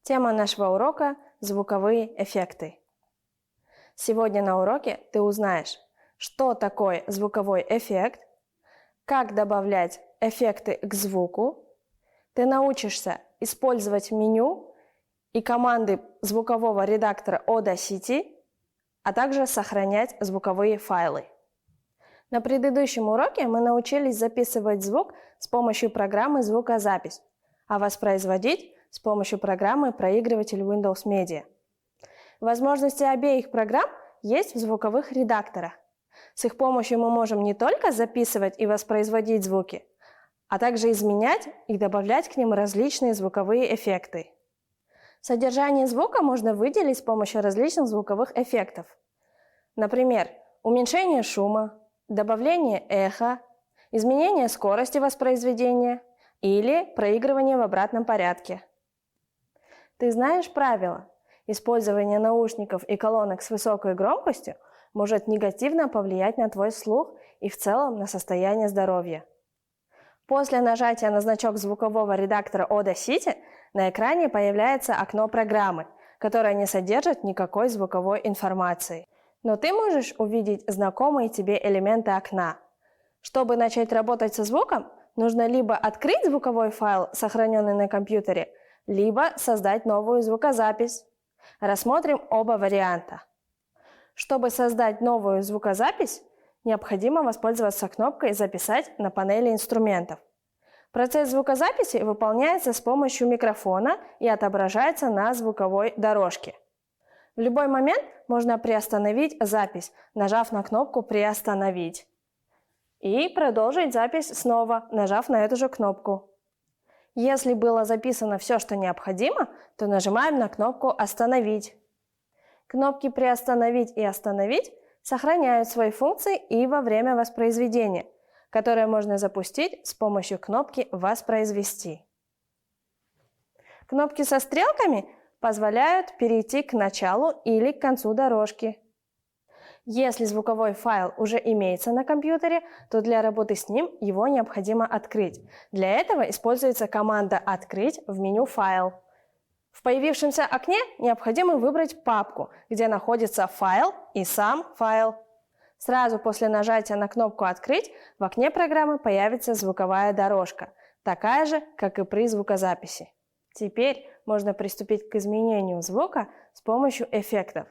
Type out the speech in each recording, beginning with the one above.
Тема нашего урока – звуковые эффекты. Сегодня на уроке ты узнаешь, что такое звуковой эффект, как добавлять эффекты к звуку, ты научишься использовать меню и команды звукового редактора Audacity, а также сохранять звуковые файлы. На предыдущем уроке мы научились записывать звук с помощью программы «Звукозапись», а воспроизводить с помощью программы «Проигрыватель Windows Media». Возможности обеих программ есть в звуковых редакторах. С их помощью мы можем не только записывать и воспроизводить звуки, а также изменять и добавлять к ним различные звуковые эффекты. Содержание звука можно выделить с помощью различных звуковых эффектов. Например, уменьшение шума, добавление эха, изменение скорости воспроизведения или проигрывание в обратном порядке. Ты знаешь правила? Использование наушников и колонок с высокой громкостью может негативно повлиять на твой слух и в целом на состояние здоровья. После нажатия на значок звукового редактора Audacity на экране появляется окно программы, которое не содержит никакой звуковой информации. Но ты можешь увидеть знакомые тебе элементы окна. Чтобы начать работать со звуком, нужно либо открыть звуковой файл, сохраненный на компьютере, либо создать новую звукозапись. Рассмотрим оба варианта. Чтобы создать новую звукозапись, необходимо воспользоваться кнопкой «Записать» на панели инструментов. Процесс звукозаписи выполняется с помощью микрофона и отображается на звуковой дорожке. В любой момент можно приостановить запись, нажав на кнопку «Приостановить». И продолжить запись снова, нажав на эту же кнопку. Если было записано все, что необходимо, то нажимаем на кнопку «Остановить». Кнопки «Приостановить» и «Остановить» сохраняют свои функции и во время воспроизведения, которые можно запустить с помощью кнопки «Воспроизвести». Кнопки со стрелками позволяют перейти к началу или к концу дорожки. Если звуковой файл уже имеется на компьютере, то для работы с ним его необходимо открыть. Для этого используется команда «Открыть» в меню «Файл». В появившемся окне необходимо выбрать папку, где находится файл и сам файл. Сразу после нажатия на кнопку «Открыть» в окне программы появится звуковая дорожка, такая же, как и при звукозаписи. Теперь можно приступить к изменению звука с помощью эффектов.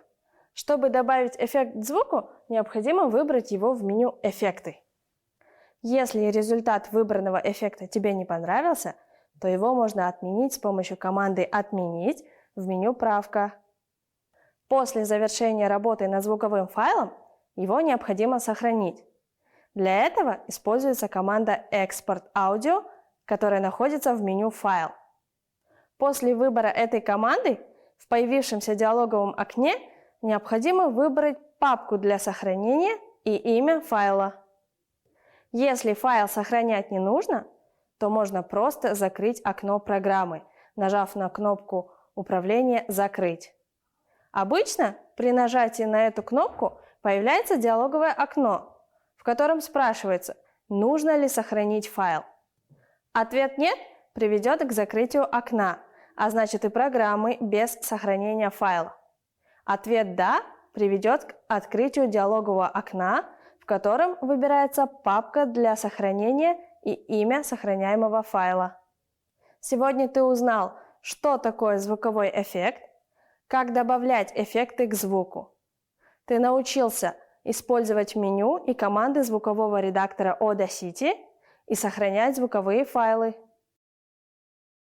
Чтобы добавить эффект к звуку, необходимо выбрать его в меню «Эффекты». Если результат выбранного эффекта тебе не понравился, то его можно отменить с помощью команды «Отменить» в меню «Правка». После завершения работы над звуковым файлом его необходимо сохранить. Для этого используется команда «Экспорт аудио», которая находится в меню «Файл». После выбора этой команды в появившемся диалоговом окне необходимо выбрать папку для сохранения и имя файла. Если файл сохранять не нужно, то можно просто закрыть окно программы, нажав на кнопку управления «Закрыть». Обычно при нажатии на эту кнопку появляется диалоговое окно, в котором спрашивается, нужно ли сохранить файл. Ответ «Нет» приведет к закрытию окна, а значит и программы без сохранения файла. Ответ «Да» приведет к открытию диалогового окна, в котором выбирается папка для сохранения и имя сохраняемого файла. Сегодня ты узнал, что такое звуковой эффект, как добавлять эффекты к звуку. Ты научился использовать меню и команды звукового редактора Audacity и сохранять звуковые файлы.